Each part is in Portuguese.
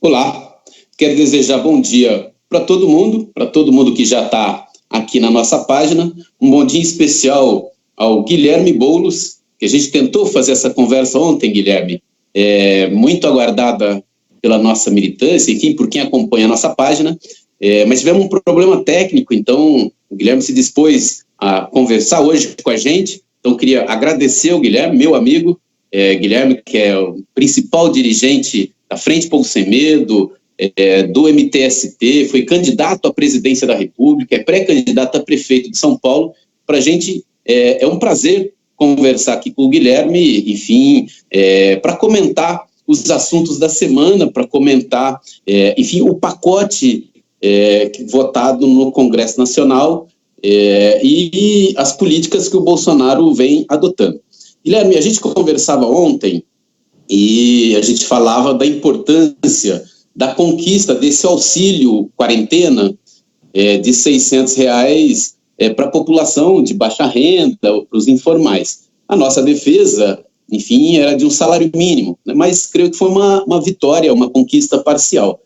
Olá, quero desejar bom dia para todo mundo que já está aqui na nossa página, um bom dia especial ao Guilherme Boulos, que a gente tentou fazer essa conversa ontem, Guilherme, muito aguardada pela nossa militância, enfim, por quem acompanha a nossa página, mas tivemos um problema técnico, então o Guilherme se dispôs a conversar hoje com a gente, então queria agradecer ao Guilherme, meu amigo, Guilherme, que é o principal dirigente da Frente Povo Sem Medo, do MTST, foi candidato à presidência da República, é pré-candidato a prefeito de São Paulo. Para a gente é um prazer conversar aqui com o Guilherme, enfim, para comentar os assuntos da semana, para comentar, enfim, o pacote votado no Congresso Nacional e as políticas que o Bolsonaro vem adotando. Guilherme, a gente conversava ontem e a gente falava da importância da conquista desse auxílio quarentena de R$600 para a população de baixa renda, para os informais. A nossa defesa, enfim, era de um salário mínimo, né? Mas creio que foi uma vitória, uma conquista parcial.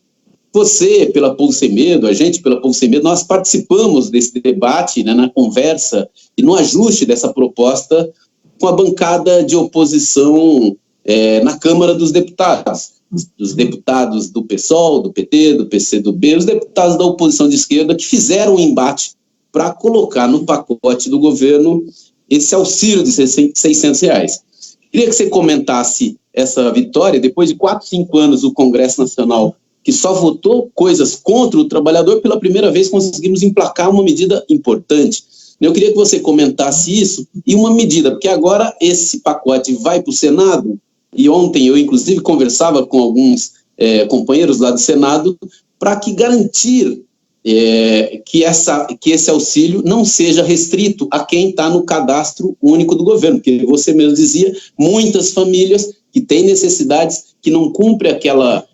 Você, pela Povo Sem Medo, a gente, pela Povo Sem Medo, nós participamos desse debate, né, na conversa e no ajuste dessa proposta com a bancada de oposição na Câmara dos Deputados, dos deputados do PSOL, do PT, do PCdoB, os deputados da oposição de esquerda que fizeram um embate para colocar no pacote do governo esse auxílio de R$600. Queria que você comentasse essa vitória. Depois de 4, 5 anos, o Congresso Nacional, que só votou coisas contra o trabalhador, pela primeira vez conseguimos emplacar uma medida importante. Eu queria que você comentasse isso e uma medida, porque agora esse pacote vai para o Senado, e ontem eu inclusive conversava com alguns companheiros lá do Senado para que garantir que esse auxílio não seja restrito a quem está no cadastro único do governo, porque você mesmo dizia, muitas famílias que têm necessidades, que não cumprem aquela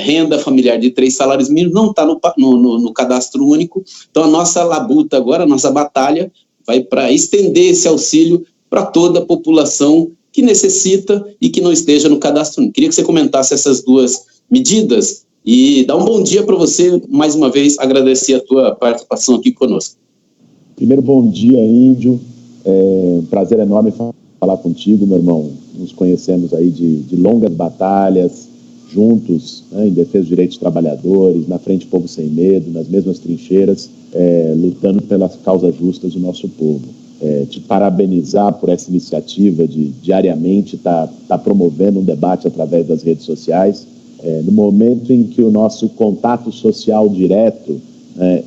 renda familiar de 3 salários mínimos, não está no cadastro único. Então a nossa labuta agora, a nossa batalha vai para estender esse auxílio para toda a população que necessita e que não esteja no cadastro único. Queria que você comentasse essas duas medidas e dar um bom dia para você, mais uma vez, agradecer a tua participação aqui conosco. Primeiro, bom dia, Índio. Prazer enorme falar contigo, meu irmão. Nos conhecemos aí de longas batalhas, juntos, né, em defesa dos direitos dos trabalhadores, na Frente Povo Sem Medo, nas mesmas trincheiras, lutando pelas causas justas do nosso povo. Te parabenizar por essa iniciativa de diariamente estar promovendo um debate através das redes sociais. No momento em que o nosso contato social direto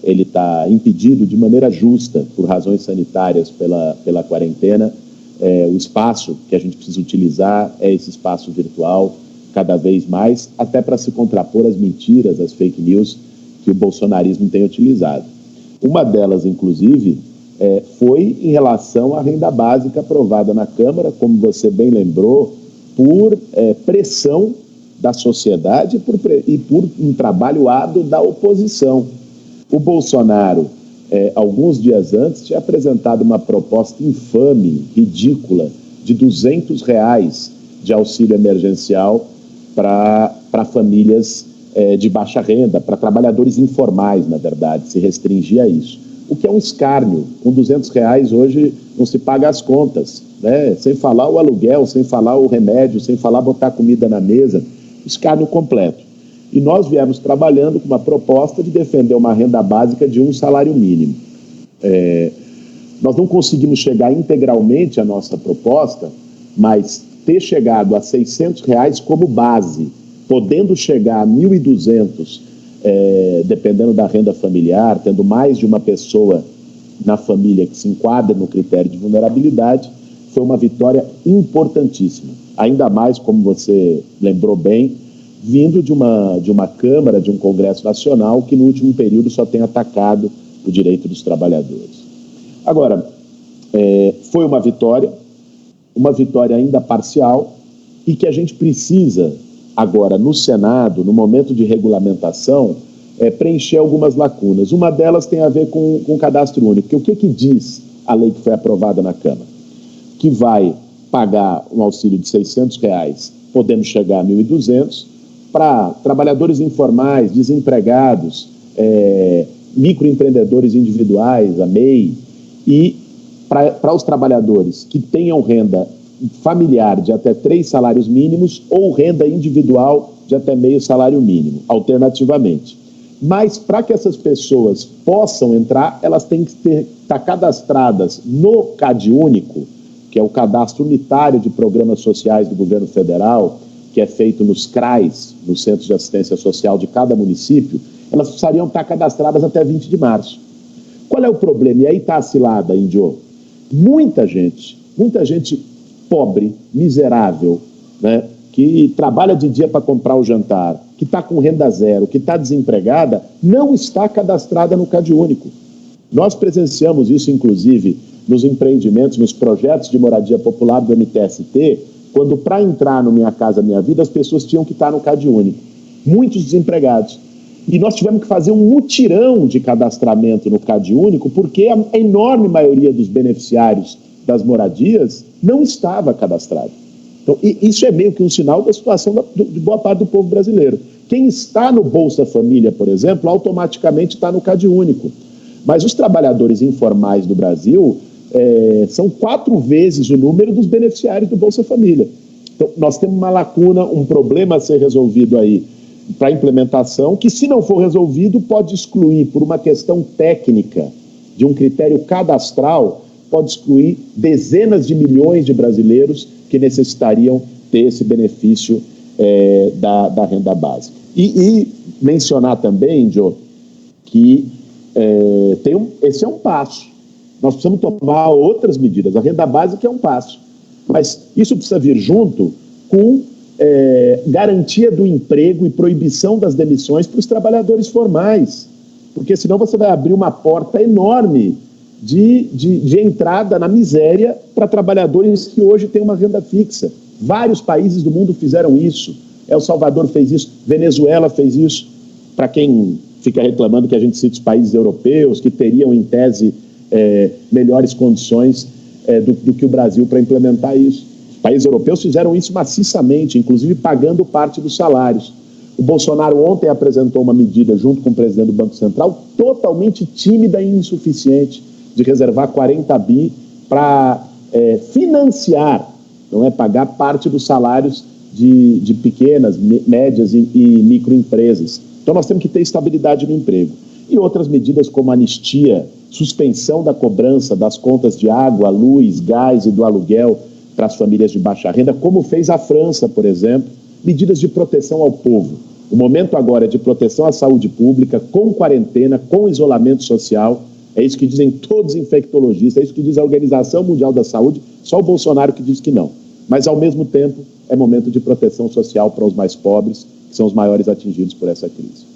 ele está impedido de maneira justa por razões sanitárias pela quarentena, o espaço que a gente precisa utilizar é esse espaço virtual cada vez mais, até para se contrapor às mentiras, às fake news que o bolsonarismo tem utilizado. Uma delas, inclusive, foi em relação à renda básica aprovada na Câmara, como você bem lembrou, por pressão da sociedade e por um trabalho árduo da oposição. O Bolsonaro, alguns dias antes, tinha apresentado uma proposta infame, ridícula, de R$200 de auxílio emergencial para famílias de baixa renda, para trabalhadores informais, na verdade, se restringir a isso. O que é um escárnio. Com R$200 hoje não se paga as contas, né? Sem falar o aluguel, sem falar o remédio, sem falar botar comida na mesa. Escárnio completo. E nós viemos trabalhando com uma proposta de defender uma renda básica de um salário mínimo. Nós não conseguimos chegar integralmente à nossa proposta, mas ter chegado a R$600 como base, podendo chegar a 1.200, dependendo da renda familiar, tendo mais de uma pessoa na família que se enquadra no critério de vulnerabilidade, foi uma vitória importantíssima. Ainda mais, como você lembrou bem, vindo de uma Câmara, de um Congresso Nacional que no último período só tem atacado o direito dos trabalhadores. Agora, foi uma vitória ainda parcial, e que a gente precisa agora no Senado, no momento de regulamentação, preencher algumas lacunas. Uma delas tem a ver com o cadastro único. Porque o que diz a lei que foi aprovada na Câmara? Que vai pagar um auxílio de R$600, podendo chegar a 1.200, para trabalhadores informais, desempregados, microempreendedores individuais, a MEI, e para os trabalhadores que tenham renda familiar de até 3 salários mínimos ou renda individual de até meio salário mínimo, alternativamente. Mas para que essas pessoas possam entrar, elas têm que estar cadastradas no CadÚnico, que é o Cadastro Unitário de Programas Sociais do Governo Federal, que é feito nos CRAs, nos Centros de Assistência Social de cada município. Elas precisariam estar cadastradas até 20 de março. Qual é o problema? E aí está a cilada, Índio. Muita gente pobre, miserável, né, que trabalha de dia para comprar o jantar, que está com renda zero, que está desempregada, não está cadastrada no CadÚnico. Nós presenciamos isso, inclusive, nos empreendimentos, nos projetos de moradia popular do MTST, quando para entrar no Minha Casa Minha Vida, as pessoas tinham que estar no CadÚnico. Muitos desempregados. E nós tivemos que fazer um mutirão de cadastramento no CadÚnico, porque a enorme maioria dos beneficiários das moradias não estava cadastrado. Então, isso é meio que um sinal da situação de boa parte do povo brasileiro. Quem está no Bolsa Família, por exemplo, automaticamente está no CadÚnico. Mas os trabalhadores informais do Brasil são 4 vezes o número dos beneficiários do Bolsa Família. Então, nós temos uma lacuna, um problema a ser resolvido aí para a implementação, que, se não for resolvido, pode excluir, por uma questão técnica, de um critério cadastral, pode excluir dezenas de milhões de brasileiros que necessitariam ter esse benefício da renda básica. E mencionar também, Joe, que esse é um passo. Nós precisamos tomar outras medidas. A renda básica é um passo. Mas isso precisa vir junto com garantia do emprego e proibição das demissões para os trabalhadores formais. Porque senão você vai abrir uma porta enorme de entrada na miséria para trabalhadores que hoje têm uma renda fixa. Vários países do mundo fizeram isso. El Salvador fez isso, Venezuela fez isso. Para quem fica reclamando que a gente cita os países europeus, que teriam, em tese, melhores condições do que o Brasil para implementar isso. Os países europeus fizeram isso maciçamente, inclusive pagando parte dos salários. O Bolsonaro ontem apresentou uma medida, junto com o presidente do Banco Central, totalmente tímida e insuficiente, de reservar 40 bi para financiar, não é pagar parte dos salários de pequenas, médias e microempresas. Então nós temos que ter estabilidade no emprego. E outras medidas como anistia, suspensão da cobrança das contas de água, luz, gás e do aluguel para as famílias de baixa renda, como fez a França, por exemplo, medidas de proteção ao povo. O momento agora é de proteção à saúde pública, com quarentena, com isolamento social. É isso que dizem todos os infectologistas, é isso que diz a Organização Mundial da Saúde, só o Bolsonaro que diz que não. Mas, ao mesmo tempo, é momento de proteção social para os mais pobres, que são os maiores atingidos por essa crise.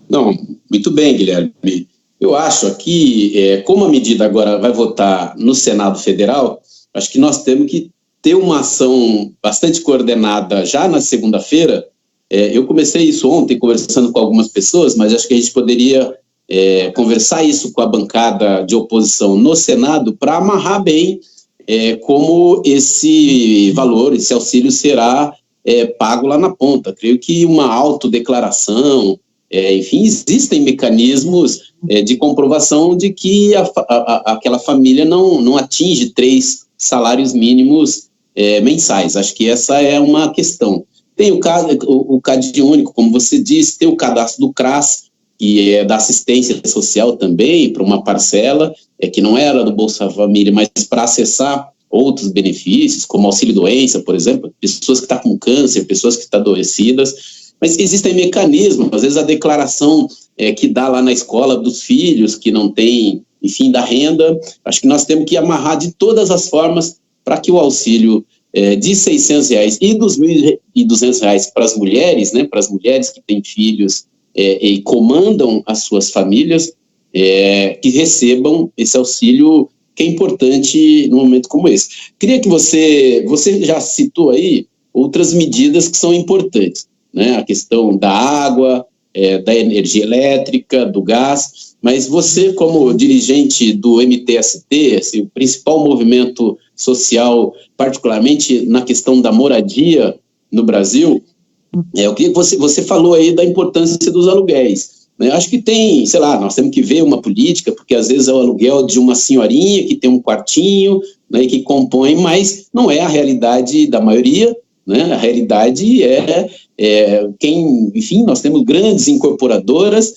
Não, muito bem, Guilherme. Eu acho aqui, como a medida agora vai votar no Senado Federal, acho que nós temos que ter uma ação bastante coordenada já na segunda-feira. Eu comecei isso ontem conversando com algumas pessoas, mas acho que a gente poderia conversar isso com a bancada de oposição no Senado para amarrar bem como esse valor, esse auxílio será pago lá na ponta. Creio que uma autodeclaração, enfim, existem mecanismos de comprovação de que aquela família não atinge 3 salários mínimos mensais. Acho que essa é uma questão. Tem o CadÚnico, como você disse, tem o cadastro do CRAS, que é da assistência social também, para uma parcela, que não era do Bolsa Família, mas para acessar outros benefícios, como auxílio-doença, por exemplo, pessoas que estão com câncer, pessoas que estão adoecidas. Mas existem mecanismos, às vezes a declaração que dá lá na escola dos filhos, que não tem, enfim, da renda. Acho que nós temos que amarrar de todas as formas para que o auxílio de R$600 e R$2.200 para as mulheres, né, para as mulheres que têm filhos e comandam as suas famílias, que recebam esse auxílio, que é importante num momento como esse. Queria que você já citou aí outras medidas que são importantes, né? A questão da água, da energia elétrica, do gás. mas você, como dirigente do MTST, assim, o principal movimento social, particularmente na questão da moradia no Brasil, eu queria que você falou aí da importância dos aluguéis. Né? Acho que tem, sei lá, nós temos que ver uma política, porque às vezes é o aluguel de uma senhorinha que tem um quartinho, né, e que compõe, mas não é a realidade da maioria, né? A realidade enfim, nós temos grandes incorporadoras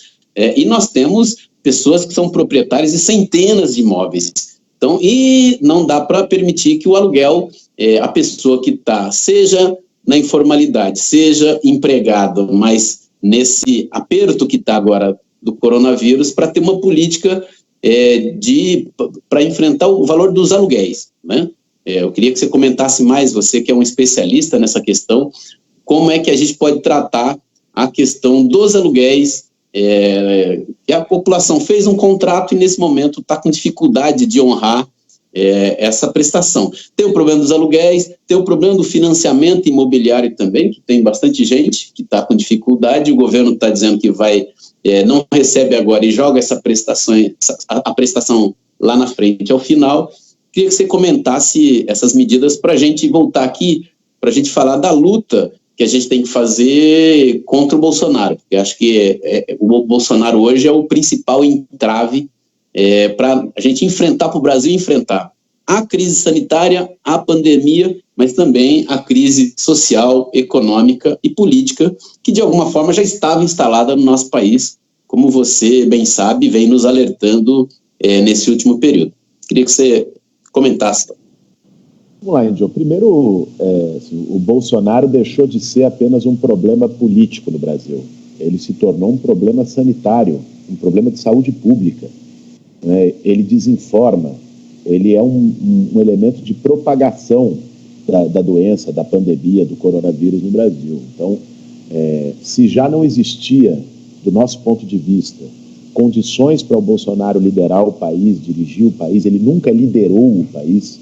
e nós temos pessoas que são proprietárias de centenas de imóveis. Então, e não dá para permitir que o aluguel, a pessoa que está, seja na informalidade, seja empregado, mas nesse aperto que está agora do coronavírus, para ter uma política para enfrentar o valor dos aluguéis, né? Eu queria que você comentasse mais, você que é um especialista nessa questão, como é que a gente pode tratar a questão dos aluguéis, que a população fez um contrato e nesse momento está com dificuldade de honrar essa prestação. Tem o problema dos aluguéis, tem o problema do financiamento imobiliário também, que tem bastante gente que está com dificuldade, o governo está dizendo que não recebe agora e joga essa prestação, a prestação lá na frente ao final. Queria que você comentasse essas medidas para a gente voltar aqui, para a gente falar da luta que a gente tem que fazer contra o Bolsonaro, porque acho que o Bolsonaro hoje é o principal entrave para a gente enfrentar, para o Brasil enfrentar a crise sanitária, a pandemia, mas também a crise social, econômica e política, que de alguma forma já estava instalada no nosso país, como você bem sabe, vem nos alertando nesse último período. Queria que você comentasse. Vamos lá, Índio. Primeiro, o Bolsonaro deixou de ser apenas um problema político no Brasil. Ele se tornou um problema sanitário, um problema de saúde pública. Né? Ele desinforma, ele é um elemento de propagação da doença, da pandemia, do coronavírus no Brasil. Então, se já não existia, do nosso ponto de vista, condições para o Bolsonaro liderar o país, dirigir o país, ele nunca liderou o país,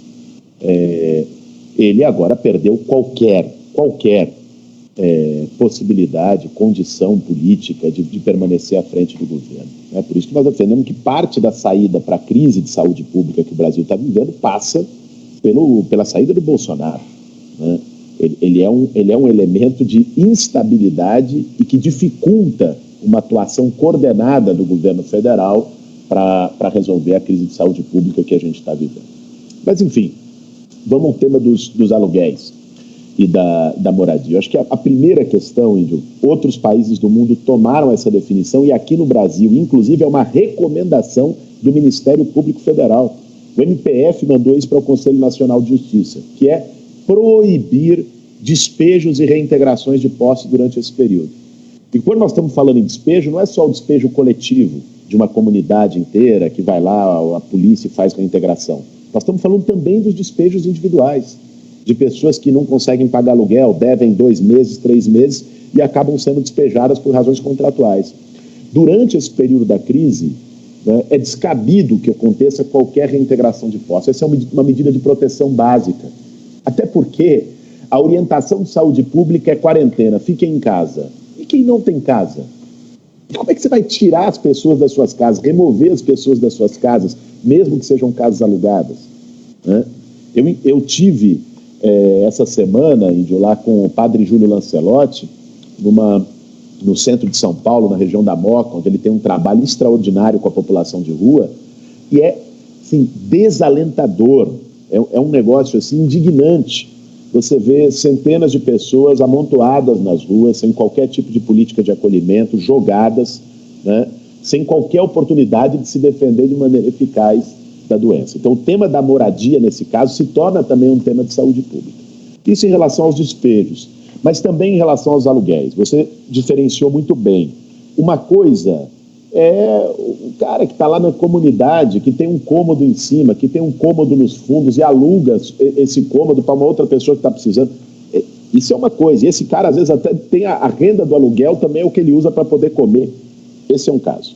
ele agora perdeu qualquer possibilidade, condição política de permanecer à frente do governo. É por isso que nós defendemos que parte da saída para a crise de saúde pública que o Brasil está vivendo passa pela saída do Bolsonaro. Né? Ele é um elemento de instabilidade e que dificulta uma atuação coordenada do governo federal para resolver a crise de saúde pública que a gente está vivendo. Mas, enfim, vamos ao tema dos aluguéis e da moradia. Eu acho que a primeira questão, Índio, outros países do mundo tomaram essa definição e aqui no Brasil, inclusive, é uma recomendação do Ministério Público Federal. O MPF mandou isso para o Conselho Nacional de Justiça, que é proibir despejos e reintegrações de posse durante esse período. E quando nós estamos falando em despejo, não é só o despejo coletivo de uma comunidade inteira que vai lá, a polícia e faz reintegração. Nós estamos falando também dos despejos individuais, de pessoas que não conseguem pagar aluguel, devem 2 meses, 3 meses e acabam sendo despejadas por razões contratuais. Durante esse período da crise, né, é descabido que aconteça qualquer reintegração de posse. Essa é uma medida de proteção básica. Até porque a orientação de saúde pública é quarentena, fiquem em casa. E quem não tem casa? Como é que você vai tirar as pessoas das suas casas, remover as pessoas das suas casas, mesmo que sejam casas alugadas? Né? Eu tive essa semana, Índio, lá com o padre Júlio Lancelotti, no centro de São Paulo, na região da Moca, onde ele tem um trabalho extraordinário com a população de rua, e é, assim, desalentador, é um negócio, assim, indignante. Você vê centenas de pessoas amontoadas nas ruas, sem qualquer tipo de política de acolhimento, jogadas, né, sem qualquer oportunidade de se defender de maneira eficaz da doença. Então, o tema da moradia, nesse caso, se torna também um tema de saúde pública. Isso em relação aos despejos, mas também em relação aos aluguéis. Você diferenciou muito bem. Uma coisa é o cara que está lá na comunidade, que tem um cômodo em cima, que tem um cômodo nos fundos e aluga esse cômodo para uma outra pessoa que está precisando. Isso é uma coisa. E esse cara, às vezes, até tem a renda do aluguel, também é o que ele usa para poder comer. Esse é um caso.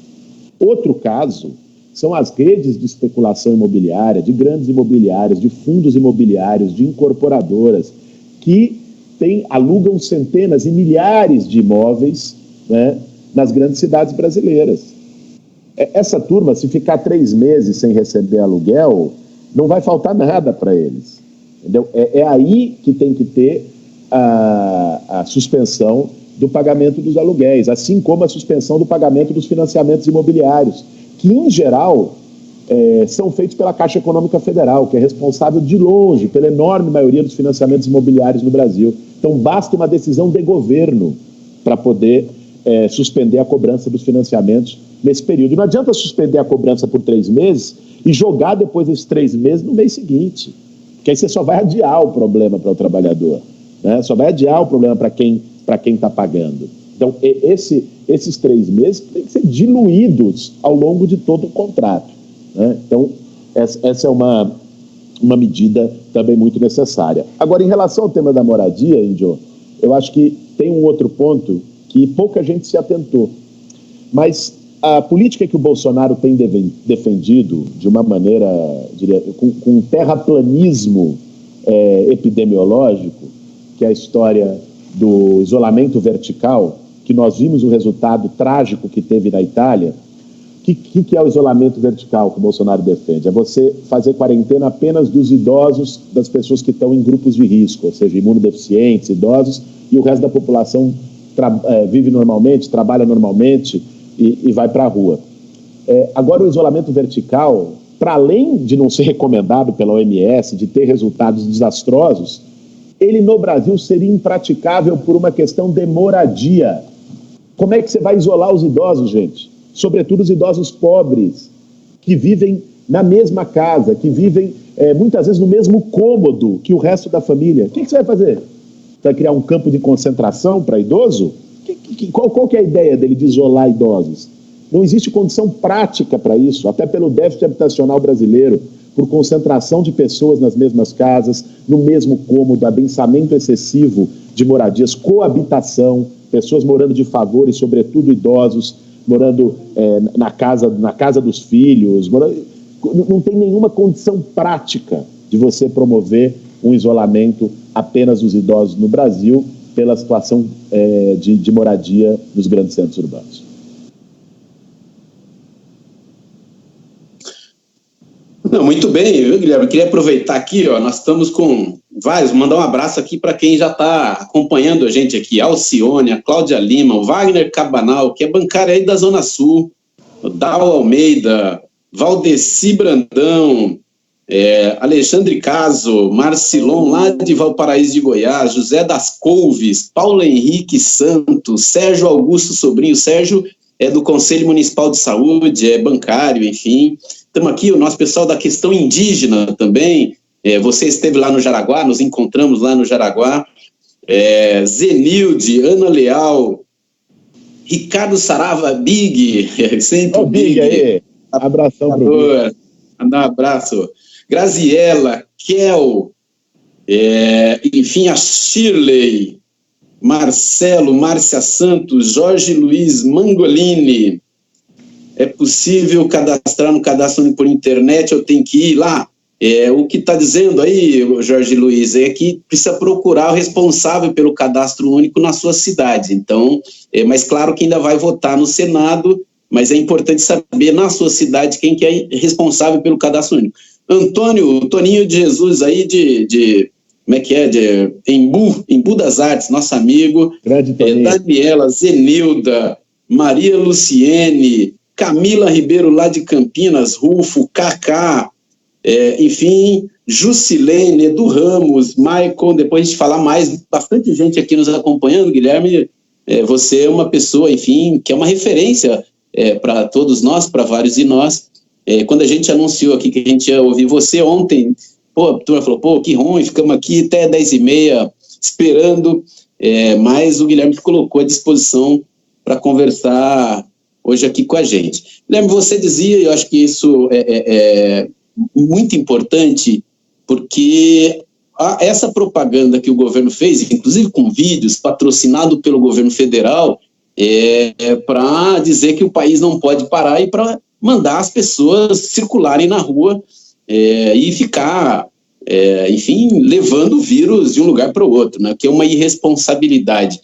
Outro caso são as redes de especulação imobiliária, de grandes imobiliárias, de fundos imobiliários, de incorporadoras, que alugam centenas e milhares de imóveis, né, nas grandes cidades brasileiras. Essa turma, se ficar 3 meses sem receber aluguel, não vai faltar nada para eles. Entendeu? É aí que tem que ter a suspensão do pagamento dos aluguéis, assim como a suspensão do pagamento dos financiamentos imobiliários, que, em geral, são feitos pela Caixa Econômica Federal, que é responsável de longe pela enorme maioria dos financiamentos imobiliários no Brasil. Então, basta uma decisão de governo para poder suspender a cobrança dos financiamentos nesse período. E não adianta suspender a cobrança por 3 meses e jogar depois desses 3 meses no mês seguinte, porque aí você só vai adiar o problema para o trabalhador, né? Só vai adiar o problema para quem está pagando. Então, esses 3 meses têm que ser diluídos ao longo de todo o contrato, né? Então, essa é uma medida também muito necessária. Agora, em relação ao tema da moradia, Índio, eu acho que tem um outro ponto que pouca gente se atentou, mas a política que o Bolsonaro tem defendido de uma maneira, diria, com terraplanismo epidemiológico, que é a história do isolamento vertical, que nós vimos o resultado trágico que teve na Itália. O que é o isolamento vertical que o Bolsonaro defende? É você fazer quarentena apenas dos idosos, das pessoas que estão em grupos de risco, ou seja, imunodeficientes, idosos, e o resto da população vive normalmente, trabalha normalmente e vai para a rua. Agora, o isolamento vertical, para além de não ser recomendado pela OMS, de ter resultados desastrosos, ele no Brasil seria impraticável por uma questão de moradia. Como é que você vai isolar os idosos, gente? Sobretudo os idosos pobres, que vivem na mesma casa, que vivem muitas vezes no mesmo cômodo que o resto da família. O que você vai fazer? Vai criar um campo de concentração para idoso? Qual que é a ideia dele de isolar idosos? Não existe condição prática para isso, até pelo déficit habitacional brasileiro, por concentração de pessoas nas mesmas casas, no mesmo cômodo, adensamento excessivo de moradias, coabitação, pessoas morando de favor e, sobretudo, idosos, morando na casa dos filhos. Não tem nenhuma condição prática de você promover um isolamento apenas dos idosos no Brasil pela situação de moradia dos grandes centros urbanos. Não, muito bem, viu, Guilherme? Eu queria aproveitar aqui, nós estamos com vários, mandar um abraço aqui para quem já está acompanhando a gente aqui, Alcione, a Cláudia Lima, o Wagner Cabanal, que é bancário aí da Zona Sul, o Dal Almeida, Valdeci Brandão, Alexandre Caso, Marcilon, lá de Valparaíso de Goiás, José das Couves, Paulo Henrique Santos, Sérgio Augusto Sobrinho. Sérgio é do Conselho Municipal de Saúde, é bancário, enfim. Estamos aqui, o nosso pessoal da questão indígena também. Você esteve lá no Jaraguá, nos encontramos lá no Jaraguá. Zenilde, Ana Leal, Ricardo Sarava, Big, sempre o Big. Aí. Abração para o Big. Mandar um abraço. Graziela, Kel, enfim, a Shirley, Marcelo, Márcia Santos, Jorge Luiz Mangolini. É possível cadastrar no cadastro único por internet, eu tenho que ir lá? O que está dizendo aí, Jorge Luiz, é que precisa procurar o responsável pelo cadastro único na sua cidade. Então, mas claro que ainda vai votar no Senado, mas é importante saber na sua cidade quem que é responsável pelo cadastro único. Toninho de Jesus aí como é que é? De Embu das Artes, nosso amigo. Daniela, Zenilda, Maria Luciene, Camila Ribeiro lá de Campinas, Rufo, Cacá, enfim, Jusilene, Edu Ramos, Maicon, depois a gente falar mais, bastante gente aqui nos acompanhando, Guilherme, você é uma pessoa, enfim, que é uma referência para todos nós, para vários de nós. Quando a gente anunciou aqui que a gente ia ouvir você ontem, a turma falou, que ruim, ficamos aqui até 10h30 esperando, mas o Guilherme se colocou à disposição para conversar hoje aqui com a gente. Guilherme, você dizia, eu acho que isso é muito importante, porque essa propaganda que o governo fez, inclusive com vídeos, patrocinado pelo governo federal, para dizer que o país não pode parar e para mandar as pessoas circularem na rua e ficar, enfim, levando o vírus de um lugar para o outro, né? Que é uma irresponsabilidade.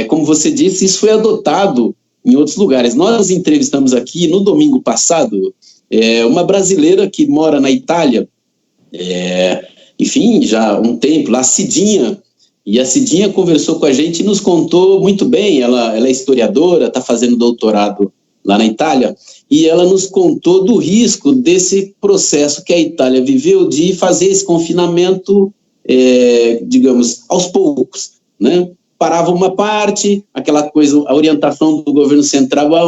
Como você disse, isso foi adotado em outros lugares. Nós entrevistamos aqui, no domingo passado, uma brasileira que mora na Itália, enfim, já há um tempo, a Cidinha, e a Cidinha conversou com a gente e nos contou muito bem. Ela é historiadora, está fazendo doutorado lá na Itália, e ela nos contou do risco desse processo que a Itália viveu de fazer esse confinamento, digamos, aos poucos, né? Parava uma parte, aquela coisa, a orientação do governo central a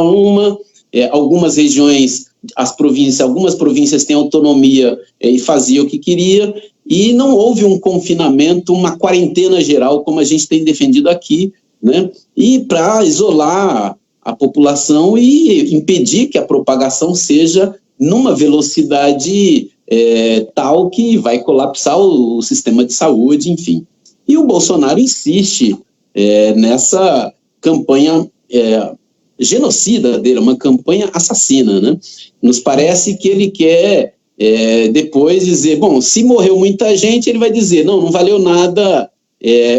algumas regiões, algumas províncias têm autonomia e faziam o que queria, e não houve um confinamento, uma quarentena geral, como a gente tem defendido aqui, né? E para isolar a população e impedir que a propagação seja numa velocidade tal que vai colapsar o sistema de saúde, enfim. E o Bolsonaro insiste nessa campanha genocida dele, uma campanha assassina, né? Nos parece que ele quer depois dizer, bom, se morreu muita gente, ele vai dizer, não valeu nada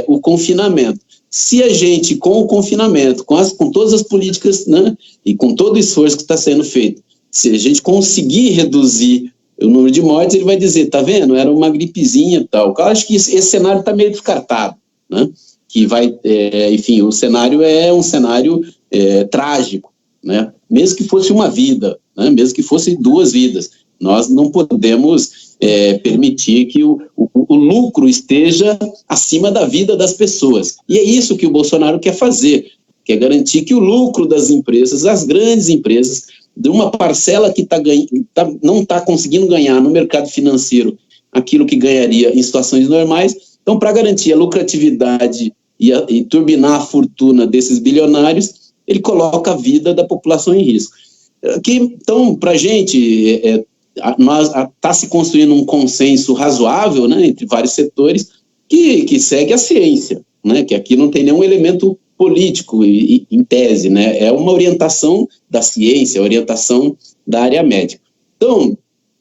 o confinamento. Se a gente, com o confinamento, com todas as políticas, né, e com todo o esforço que está sendo feito, se a gente conseguir reduzir o número de mortes, ele vai dizer, tá vendo, era uma gripezinha e tal. Eu acho que esse cenário está meio descartado, né? Que vai, enfim, o cenário é um cenário trágico, né? Mesmo que fosse uma vida, né? Mesmo que fosse 2 vidas, nós não podemos permitir que o lucro esteja acima da vida das pessoas. E é isso que o Bolsonaro quer fazer, quer garantir que o lucro das empresas, as grandes empresas, de uma parcela que não está conseguindo ganhar no mercado financeiro aquilo que ganharia em situações normais. Então, para garantir a lucratividade e turbinar a fortuna desses bilionários, ele coloca a vida da população em risco. Então, para a gente, está se construindo um consenso razoável, né, entre vários setores que segue a ciência, né, que aqui não tem nenhum elemento político em tese, né, é uma orientação da ciência, orientação da área médica. Então,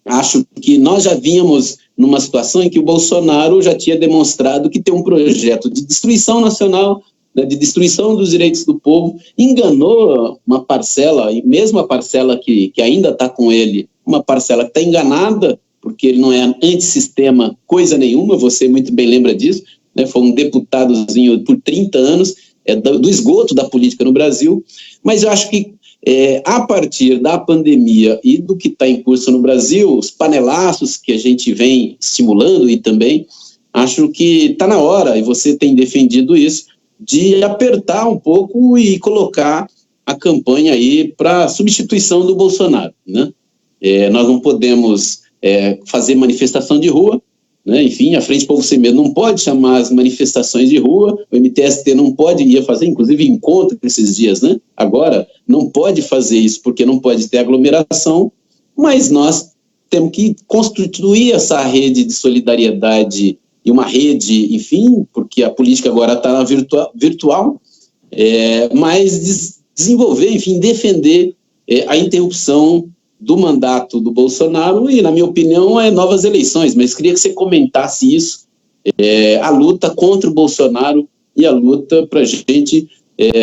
acho que nós já vínhamos numa situação em que o Bolsonaro já tinha demonstrado que tem um projeto de destruição nacional, né, de destruição dos direitos do povo, enganou uma parcela, e mesmo a parcela que ainda está com ele, uma parcela que está enganada, porque ele não é antissistema coisa nenhuma, você muito bem lembra disso, né, foi um deputadozinho por 30 anos, do esgoto da política no Brasil, mas eu acho que a partir da pandemia e do que está em curso no Brasil, os panelaços que a gente vem estimulando e também, acho que está na hora, e você tem defendido isso, de apertar um pouco e colocar a campanha aí para substituição do Bolsonaro, né? Nós não podemos fazer manifestação de rua, né? Enfim, a Frente Povo Sem Medo não pode chamar as manifestações de rua, o MTST não ia fazer, inclusive, encontro esses dias, né? Agora, não pode fazer isso porque não pode ter aglomeração, mas nós temos que constituir essa rede de solidariedade e uma rede, enfim, porque a política agora está na virtual, mas desenvolver, enfim, defender a interrupção do mandato do Bolsonaro e, na minha opinião, novas eleições, mas queria que você comentasse isso, a luta contra o Bolsonaro e a luta para a gente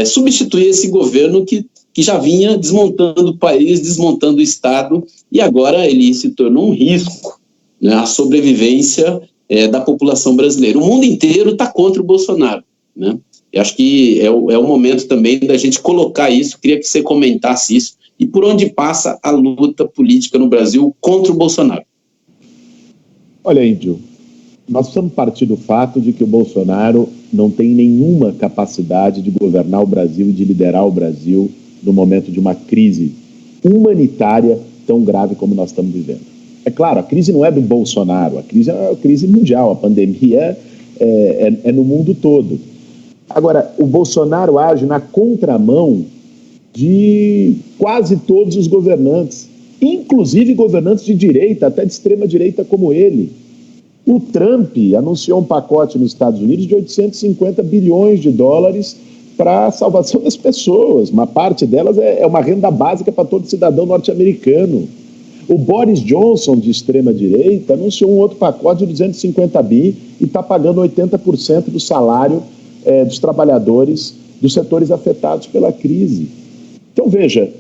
substituir esse governo que já vinha desmontando o país, desmontando o Estado, e agora ele se tornou um risco, né, à sobrevivência da população brasileira. O mundo inteiro está contra o Bolsonaro, né? Eu acho que é o momento também da gente colocar isso, queria que você comentasse isso, e por onde passa a luta política no Brasil contra o Bolsonaro. Olha, Índio, nós precisamos partir do fato de que o Bolsonaro não tem nenhuma capacidade de governar o Brasil e de liderar o Brasil no momento de uma crise humanitária tão grave como nós estamos vivendo. É claro, a crise não é do Bolsonaro, a crise é uma crise mundial, a pandemia é no mundo todo. Agora, o Bolsonaro age na contramão de quase todos os governantes, inclusive governantes de direita, até de extrema direita como ele. O Trump anunciou um pacote nos Estados Unidos de 850 bilhões de dólares para a salvação das pessoas. Uma parte delas é uma renda básica para todo cidadão norte-americano. O Boris Johnson, de extrema direita, anunciou um outro pacote de 250 bi e está pagando 80% do salário dos trabalhadores dos setores afetados pela crise. Então, veja,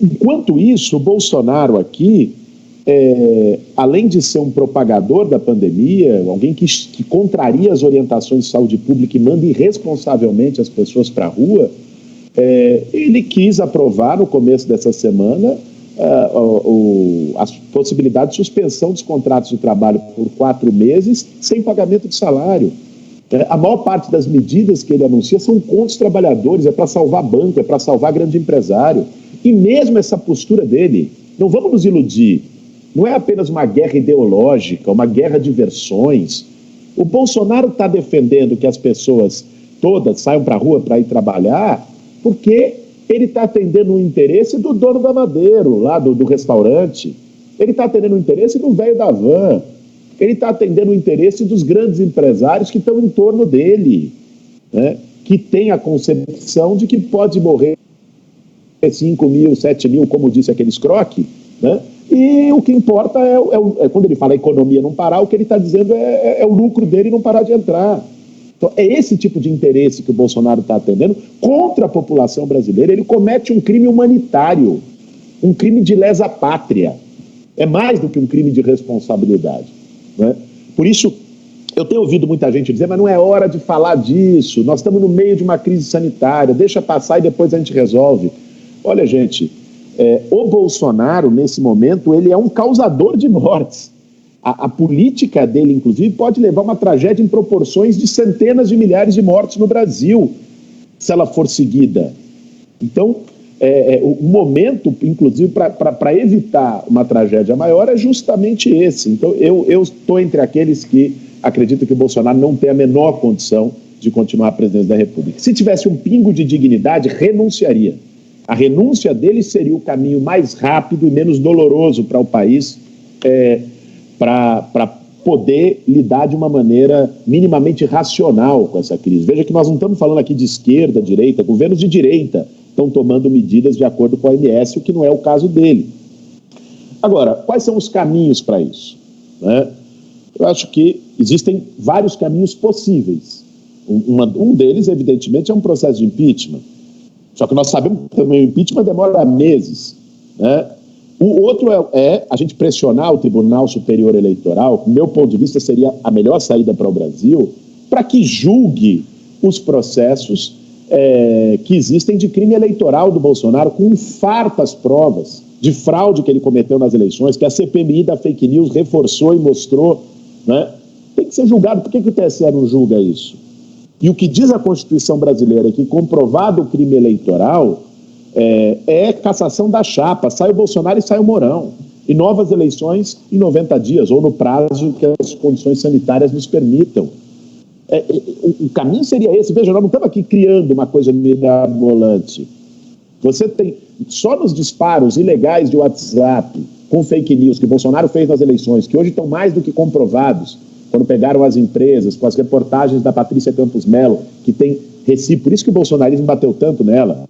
enquanto isso, o Bolsonaro aqui, além de ser um propagador da pandemia, alguém que contraria as orientações de saúde pública e manda irresponsavelmente as pessoas para a rua, ele quis aprovar no começo dessa semana a possibilidade de suspensão dos contratos de trabalho por 4 meses sem pagamento de salário. A maior parte das medidas que ele anuncia são contra os trabalhadores, é para salvar banco, é para salvar grande empresário. E mesmo essa postura dele, não vamos nos iludir, não é apenas uma guerra ideológica, uma guerra de versões. O Bolsonaro está defendendo que as pessoas todas saiam para a rua para ir trabalhar, porque ele está atendendo o interesse do dono da Madeiro, lá do restaurante. Ele está atendendo o interesse do velho da van. Ele está atendendo o interesse dos grandes empresários que estão em torno dele, né? Que tem a concepção de que pode morrer 5 mil, 7 mil, como disse aquele Scroque, né? E o que importa quando ele fala a economia não parar, o que ele está dizendo é o lucro dele não parar de entrar. Então, é esse tipo de interesse que o Bolsonaro está atendendo contra a população brasileira. Ele comete um crime humanitário, um crime de lesa pátria. É mais do que um crime de responsabilidade, né? Por isso, eu tenho ouvido muita gente dizer, mas não é hora de falar disso, nós estamos no meio de uma crise sanitária, deixa passar e depois a gente resolve. Olha, gente, o Bolsonaro, nesse momento, ele é um causador de mortes. A política dele, inclusive, pode levar a uma tragédia em proporções de centenas de milhares de mortes no Brasil, se ela for seguida. Então, o momento, inclusive, para evitar uma tragédia maior é justamente esse. Então, eu estou entre aqueles que acreditam que o Bolsonaro não tem a menor condição de continuar a presidência da República. Se tivesse um pingo de dignidade, renunciaria. A renúncia dele seria o caminho mais rápido e menos doloroso para o país, para poder lidar de uma maneira minimamente racional com essa crise. Veja que nós não estamos falando aqui de esquerda, direita, governos de direita estão tomando medidas de acordo com a OMS, o que não é o caso dele. Agora, quais são os caminhos para isso, né? Eu acho que existem vários caminhos possíveis. Um deles, evidentemente, é um processo de impeachment. Só que nós sabemos que também o impeachment demora meses, né? O outro é a gente pressionar o Tribunal Superior Eleitoral, do meu ponto de vista seria a melhor saída para o Brasil, para que julgue os processos que existem de crime eleitoral do Bolsonaro, com fartas provas de fraude que ele cometeu nas eleições, que a CPMI da fake news reforçou e mostrou, né? Tem que ser julgado. Por que o TSE não julga isso? E o que diz a Constituição brasileira é que, comprovado o crime eleitoral, é cassação da chapa, sai o Bolsonaro e sai o Mourão, e novas eleições em 90 dias, ou no prazo que as condições sanitárias nos permitam. O caminho seria esse. Veja, nós não estamos aqui criando uma coisa mirabolante. Você tem, só nos disparos ilegais de WhatsApp, com fake news, que o Bolsonaro fez nas eleições, que hoje estão mais do que comprovados, quando pegaram as empresas, com as reportagens da Patrícia Campos Mello, que tem recibo, por isso que o bolsonarismo bateu tanto nela,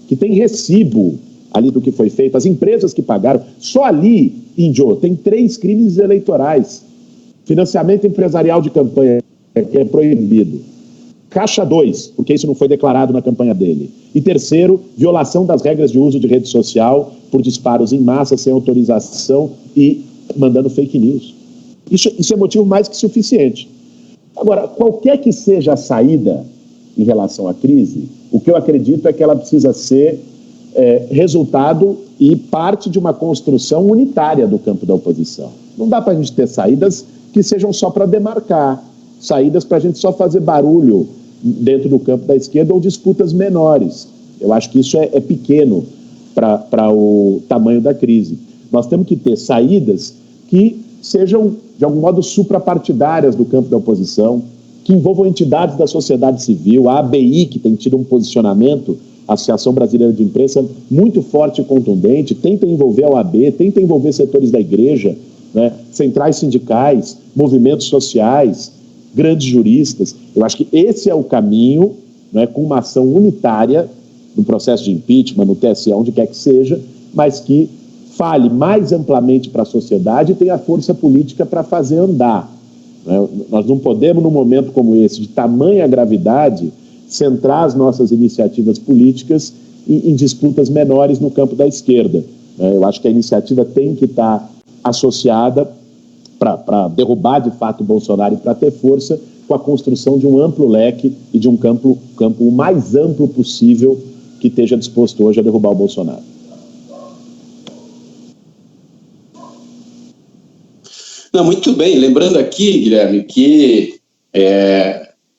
que tem recibo ali do que foi feito, as empresas que pagaram, só ali, Índio, tem 3 crimes eleitorais. Financiamento empresarial de campanha, que é proibido. Caixa 2, porque isso não foi declarado na campanha dele. E terceiro, violação das regras de uso de rede social por disparos em massa, sem autorização e mandando fake news. Isso é motivo mais que suficiente. Agora, qualquer que seja a saída em relação à crise, o que eu acredito é que ela precisa ser resultado e parte de uma construção unitária do campo da oposição. Não dá para a gente ter saídas que sejam só para demarcar, saídas para a gente só fazer barulho dentro do campo da esquerda ou disputas menores. Eu acho que isso é pequeno para o tamanho da crise. Nós temos que ter saídas que sejam, de algum modo, suprapartidárias do campo da oposição, que envolvam entidades da sociedade civil, a ABI, que tem tido um posicionamento, a Associação Brasileira de Imprensa, muito forte e contundente, tenta envolver a OAB, tenta envolver setores da igreja, né, centrais sindicais, movimentos sociais, grandes juristas. Eu acho que esse é o caminho, né, com uma ação unitária no processo de impeachment, no TSE, onde quer que seja, mas que fale mais amplamente para a sociedade e tenha força política para fazer andar. Nós não podemos, num momento como esse, de tamanha gravidade, centrar as nossas iniciativas políticas em disputas menores no campo da esquerda. Eu acho que a iniciativa tem que estar associada para derrubar de fato o Bolsonaro e para ter força com a construção de um amplo leque e de um campo o mais amplo possível que esteja disposto hoje a derrubar o Bolsonaro. Não, muito bem. Lembrando aqui, Guilherme, que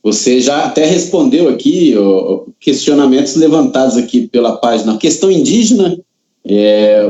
você já até respondeu aqui questionamentos levantados aqui pela página. A questão indígena,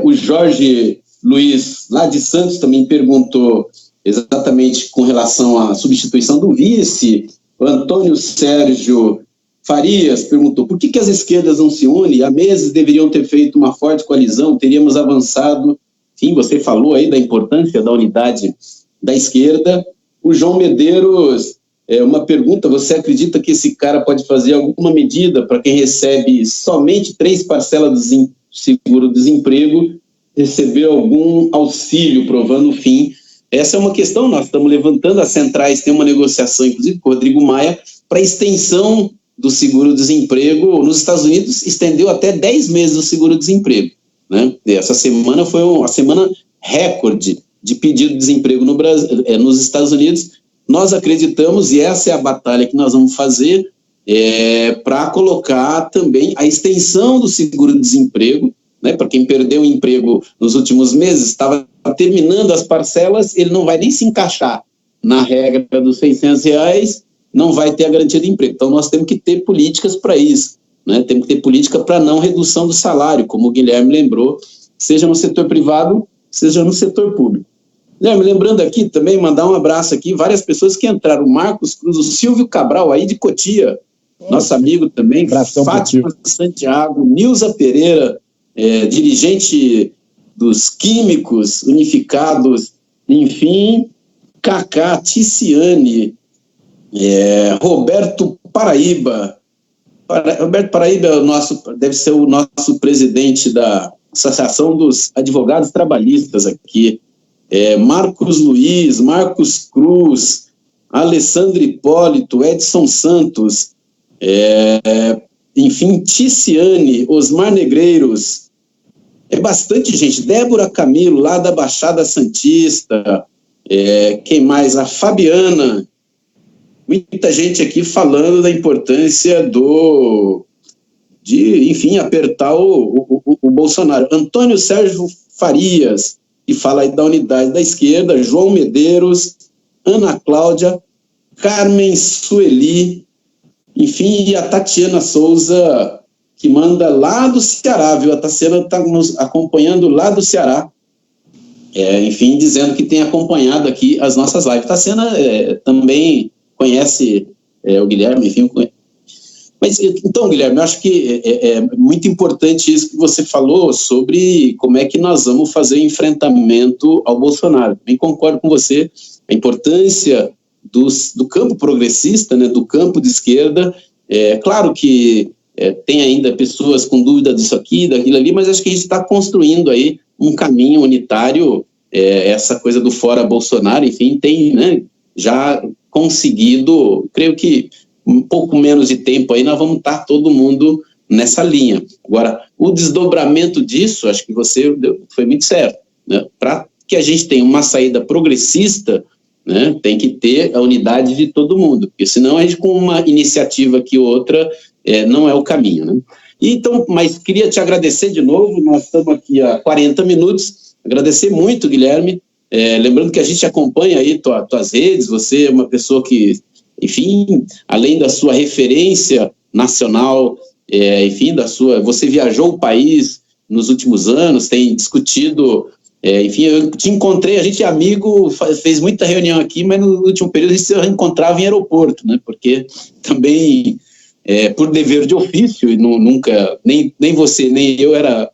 o Jorge Luiz, lá de Santos, também perguntou exatamente com relação à substituição do vice. O Antônio Sérgio Farias perguntou por que as esquerdas não se unem? Há meses deveriam ter feito uma forte coalizão, teríamos avançado. Sim, você falou aí da importância da unidade da esquerda. O João Medeiros, uma pergunta: você acredita que esse cara pode fazer alguma medida para quem recebe somente 3 parcelas do seguro-desemprego receber algum auxílio, provando o fim? Essa é uma questão, nós estamos levantando, as centrais têm uma negociação, inclusive com o Rodrigo Maia, para extensão do seguro-desemprego. Nos Estados Unidos, estendeu até 10 meses o seguro-desemprego, né? Essa semana foi uma semana recorde de pedido de desemprego no Brasil, nos Estados Unidos. Nós acreditamos, e essa é a batalha que nós vamos fazer, para colocar também a extensão do seguro-desemprego, né, para quem perdeu o emprego nos últimos meses, estava terminando as parcelas, ele não vai nem se encaixar na regra dos R$600, não vai ter a garantia de emprego. Então nós temos que ter políticas para isso, né? Temos que ter política para não redução do salário, como o Guilherme lembrou, seja no setor privado, seja no setor público. Guilherme, lembrando aqui também, mandar um abraço aqui, várias pessoas que entraram, o Marcos Cruz, o Silvio Cabral, aí de Cotia, nosso amigo também, Fátima Santiago, Nilza Pereira, dirigente dos Químicos Unificados, enfim, Cacá, Ticiane, Roberto Paraíba. Roberto Paraíba deve ser o nosso presidente da Associação dos Advogados Trabalhistas aqui. Marcos Luiz, Marcos Cruz, Alessandro Hipólito, Edson Santos, enfim, Ticiane, Osmar Negreiros, bastante gente, Débora Camilo, lá da Baixada Santista, quem mais? A Fabiana, muita gente aqui falando da importância de, enfim, apertar o Bolsonaro. Antônio Sérgio Farias, que fala aí da unidade da esquerda, João Medeiros, Ana Cláudia, Carmen Sueli, enfim, e a Tatiana Souza, que manda lá do Ceará, viu? A Tatiana está nos acompanhando lá do Ceará, enfim, dizendo que tem acompanhado aqui as nossas lives. Tatiana também conhece o Guilherme, enfim. Mas, então, Guilherme, eu acho que é muito importante isso que você falou sobre como é que nós vamos fazer o enfrentamento ao Bolsonaro. Bem, concordo com você, a importância do campo progressista, né, do campo de esquerda. Claro que tem ainda pessoas com dúvida disso aqui, daquilo ali, mas acho que a gente está construindo aí um caminho unitário, essa coisa do fora Bolsonaro, enfim, tem, né, já conseguido, creio que um pouco menos de tempo aí, nós vamos estar todo mundo nessa linha. Agora, o desdobramento disso, acho que você foi muito certo, né? Para que a gente tenha uma saída progressista, né, tem que ter a unidade de todo mundo, porque senão a gente, com uma iniciativa que outra, não é o caminho, né? Então, mas queria te agradecer de novo, nós estamos aqui há 40 minutos, agradecer muito, Guilherme, lembrando que a gente acompanha aí tuas redes, você é uma pessoa que, enfim, além da sua referência nacional, enfim, você viajou o país nos últimos anos, tem discutido, enfim, eu te encontrei, a gente é amigo, fez muita reunião aqui, mas no último período a gente se encontrava em aeroporto, né, porque também, por dever de ofício, e nunca, nem você, nem eu era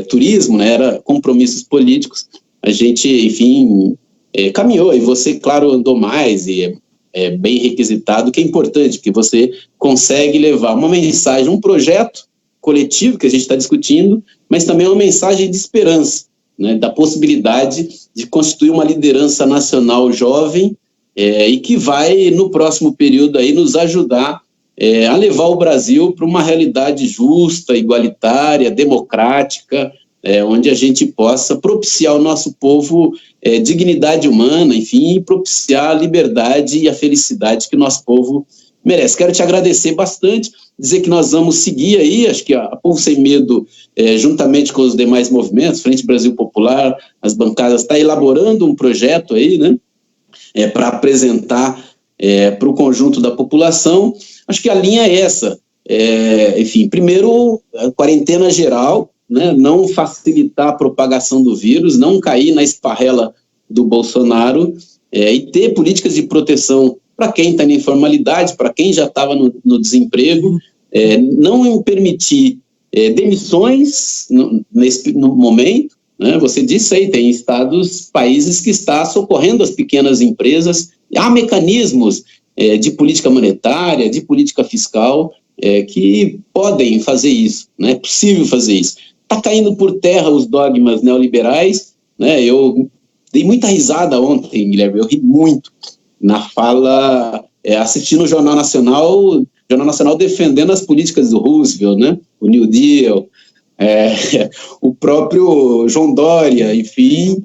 turismo, né, era compromissos políticos, a gente, enfim, caminhou, e você, claro, andou mais, e bem requisitado, que é importante, que você consegue levar uma mensagem, um projeto coletivo que a gente está discutindo, mas também uma mensagem de esperança, né, da possibilidade de constituir uma liderança nacional jovem e que vai, no próximo período, aí, nos ajudar a levar o Brasil para uma realidade justa, igualitária, democrática, onde a gente possa propiciar ao nosso povo dignidade humana, enfim, propiciar a liberdade e a felicidade que o nosso povo merece. Quero te agradecer bastante, dizer que nós vamos seguir aí, acho que a Povo Sem Medo, juntamente com os demais movimentos, Frente Brasil Popular, as bancadas, está elaborando um projeto aí, né, para apresentar para o conjunto da população. Acho que a linha é essa, enfim, primeiro, a quarentena geral, né, não facilitar a propagação do vírus, não cair na esparrela do Bolsonaro, e ter políticas de proteção para quem está na informalidade, para quem já estava no desemprego, não permitir demissões no momento, né? Você disse aí, tem estados, países que estão socorrendo as pequenas empresas, há mecanismos de política monetária, de política fiscal, que podem fazer isso, né? É possível fazer isso. Está caindo por terra os dogmas neoliberais, né? Eu dei muita risada ontem, Guilherme, eu ri muito na fala, assistindo o Jornal Nacional defendendo as políticas do Roosevelt, né? O New Deal, o próprio João Dória, enfim,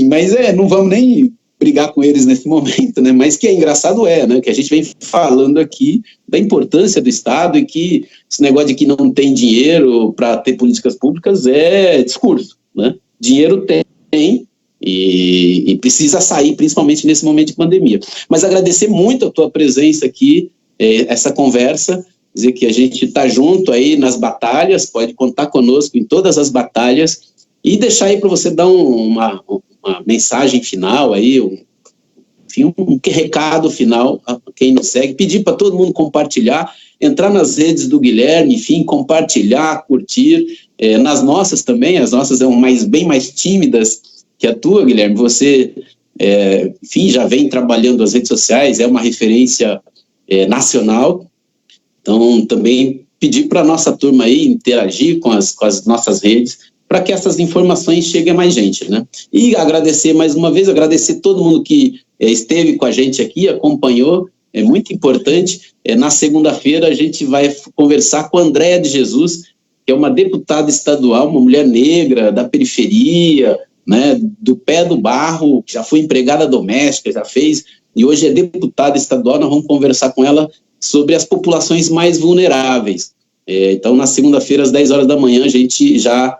mas não vamos nem brigar com eles nesse momento, né? Mas que é engraçado né? Que a gente vem falando aqui da importância do Estado e que esse negócio de que não tem dinheiro para ter políticas públicas é discurso, né? Dinheiro tem e precisa sair, principalmente nesse momento de pandemia. Mas agradecer muito a tua presença aqui, essa conversa, dizer que a gente está junto aí nas batalhas, pode contar conosco em todas as batalhas, e deixar aí para você dar uma mensagem final aí, um recado final a quem nos segue, pedir para todo mundo compartilhar, entrar nas redes do Guilherme, enfim, compartilhar, curtir, nas nossas também, as nossas são bem mais tímidas que a tua, Guilherme. Você, enfim, já vem trabalhando as redes sociais, é uma referência nacional, então também pedir para a nossa turma aí interagir com as nossas redes, para que essas informações cheguem a mais gente, né? E agradecer mais uma vez, agradecer todo mundo que esteve com a gente aqui, acompanhou, é muito importante. Na segunda-feira a gente vai conversar com a Andréia de Jesus, que é uma deputada estadual, uma mulher negra da periferia, né, do pé do barro, que já foi empregada doméstica, já fez, e hoje é deputada estadual. Nós vamos conversar com ela sobre as populações mais vulneráveis. Então, na segunda-feira, às 10 horas da manhã, a gente já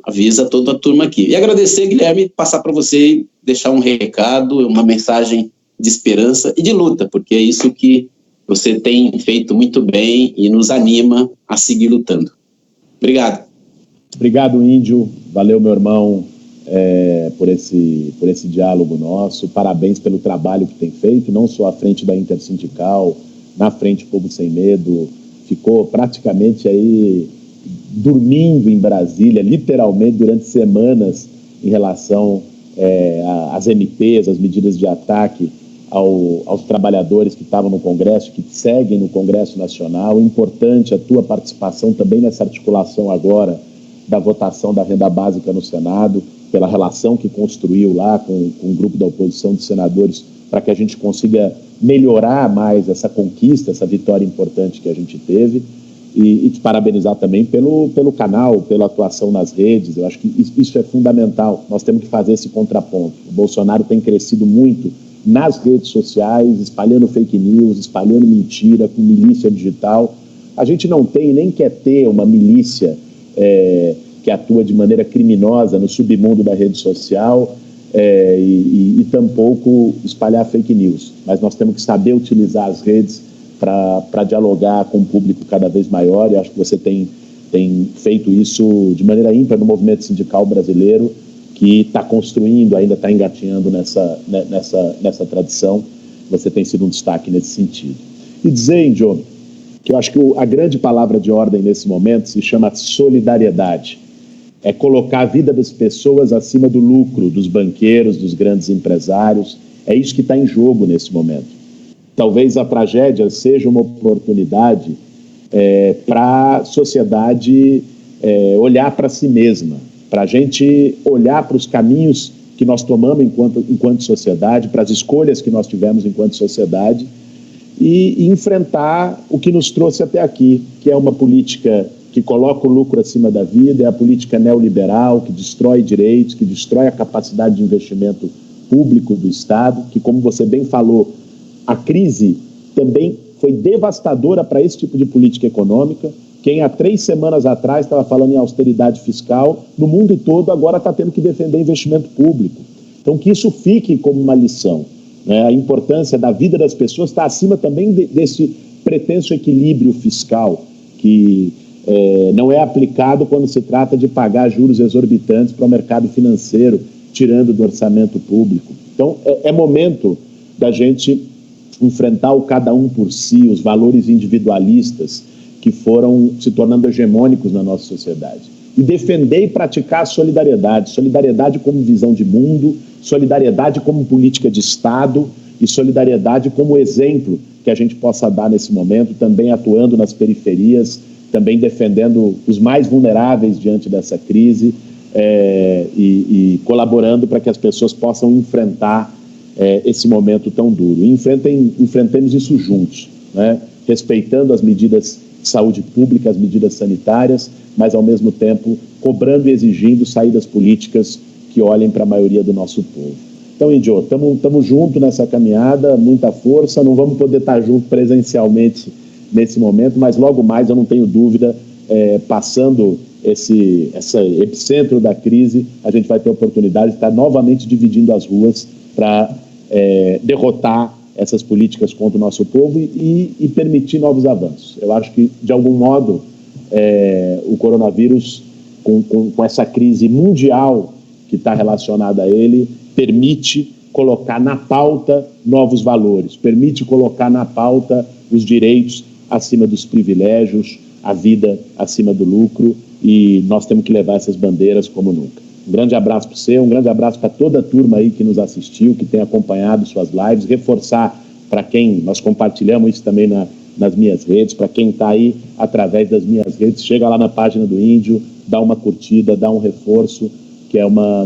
avisa toda a turma aqui. E agradecer, Guilherme, passar para você, deixar um recado, uma mensagem de esperança e de luta, porque é isso que você tem feito muito bem e nos anima a seguir lutando. Obrigado. Obrigado, Índio. Valeu, meu irmão, por esse diálogo nosso. Parabéns pelo trabalho que tem feito, não só à frente da Intersindical, na frente Povo Sem Medo. Ficou praticamente aí dormindo em Brasília, literalmente, durante semanas, em relação às MPs, às medidas de ataque aos trabalhadores que estavam no Congresso, que seguem no Congresso Nacional. Importante a tua participação também nessa articulação agora da votação da renda básica no Senado, pela relação que construiu lá com o grupo da oposição de senadores, para que a gente consiga melhorar mais essa conquista, essa vitória importante que a gente teve. E te parabenizar também pelo canal, pela atuação nas redes. Eu acho que isso é fundamental. Nós temos que fazer esse contraponto. O Bolsonaro tem crescido muito nas redes sociais, espalhando fake news, espalhando mentira, com milícia digital. A gente não tem nem quer ter uma milícia que atua de maneira criminosa no submundo da rede social e tampouco espalhar fake news. Mas nós temos que saber utilizar as redes para dialogar com um público cada vez maior, e acho que você tem feito isso de maneira ímpar no movimento sindical brasileiro, que está construindo, ainda está engatinhando nessa tradição. Você tem sido um destaque nesse sentido. E dizer, Índio, que eu acho que a grande palavra de ordem nesse momento se chama solidariedade. É colocar a vida das pessoas acima do lucro, dos banqueiros, dos grandes empresários. É isso que está em jogo nesse momento. Talvez a tragédia seja uma oportunidade para a sociedade olhar para si mesma, para a gente olhar para os caminhos que nós tomamos enquanto sociedade, para as escolhas que nós tivemos enquanto sociedade, e enfrentar o que nos trouxe até aqui, que é uma política que coloca o lucro acima da vida, é a política neoliberal, que destrói direitos, que destrói a capacidade de investimento público do Estado, que, como você bem falou, a crise também foi devastadora para esse tipo de política econômica. Quem há 3 semanas atrás estava falando em austeridade fiscal, no mundo todo agora está tendo que defender investimento público. Então, que isso fique como uma lição, né? A importância da vida das pessoas está acima também desse pretenso equilíbrio fiscal, que não é aplicado quando se trata de pagar juros exorbitantes para o mercado financeiro, tirando do orçamento público. Então, é momento da gente enfrentar o cada um por si, os valores individualistas que foram se tornando hegemônicos na nossa sociedade. E defender e praticar a solidariedade. Solidariedade como visão de mundo, solidariedade como política de Estado e solidariedade como exemplo que a gente possa dar nesse momento, também atuando nas periferias, também defendendo os mais vulneráveis diante dessa crise e colaborando para que as pessoas possam enfrentar esse momento tão duro. E enfrentemos isso juntos, né? Respeitando as medidas de saúde pública, as medidas sanitárias, mas ao mesmo tempo cobrando e exigindo saídas políticas que olhem para a maioria do nosso povo. Então, Índio, estamos juntos nessa caminhada, muita força, não vamos poder estar juntos presencialmente nesse momento, mas logo mais, eu não tenho dúvida, passando esse epicentro da crise, a gente vai ter a oportunidade de estar novamente dividindo as ruas para derrotar essas políticas contra o nosso povo e permitir novos avanços. Eu acho que, de algum modo, o coronavírus, com essa crise mundial que está relacionada a ele, permite colocar na pauta novos valores, permite colocar na pauta os direitos acima dos privilégios, a vida acima do lucro, e nós temos que levar essas bandeiras como nunca. Um grande abraço para você, um grande abraço para toda a turma aí que nos assistiu, que tem acompanhado suas lives, reforçar para quem nós compartilhamos isso também nas minhas redes, para quem está aí através das minhas redes, chega lá na página do Índio, dá uma curtida, dá um reforço, que é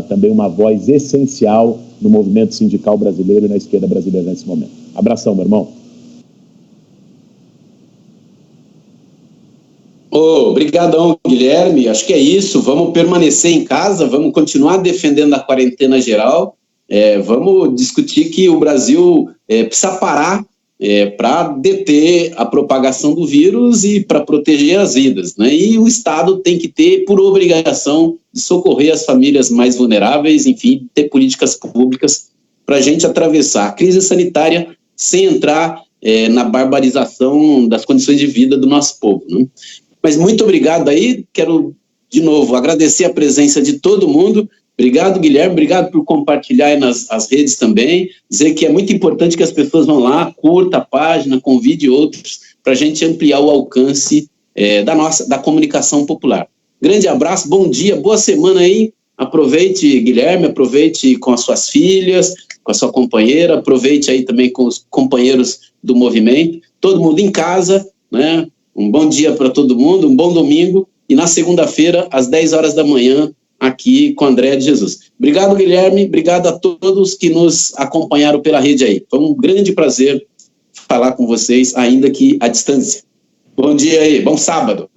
também uma voz essencial no movimento sindical brasileiro e na esquerda brasileira nesse momento. Abração, meu irmão. Obrigadão, Guilherme. Acho que é isso. Vamos permanecer em casa, vamos continuar defendendo a quarentena geral, vamos discutir que o Brasil precisa parar para deter a propagação do vírus e para proteger as vidas, né? E o Estado tem que ter, por obrigação, de socorrer as famílias mais vulneráveis, enfim, ter políticas públicas para a gente atravessar a crise sanitária sem entrar na barbarização das condições de vida do nosso povo, né? Mas muito obrigado aí, quero de novo agradecer a presença de todo mundo. Obrigado, Guilherme, obrigado por compartilhar aí nas redes também, dizer que é muito importante que as pessoas vão lá, curta a página, convide outros, para a gente ampliar o alcance da comunicação popular. Grande abraço, bom dia, boa semana aí, aproveite, Guilherme, aproveite com as suas filhas, com a sua companheira, aproveite aí também com os companheiros do movimento, todo mundo em casa, né? Um bom dia para todo mundo, um bom domingo, e na segunda-feira, às 10 horas da manhã, aqui com André de Jesus. Obrigado, Guilherme, obrigado a todos que nos acompanharam pela rede aí. Foi um grande prazer falar com vocês, ainda que à distância. Bom dia aí, bom sábado.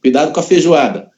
Cuidado com a feijoada.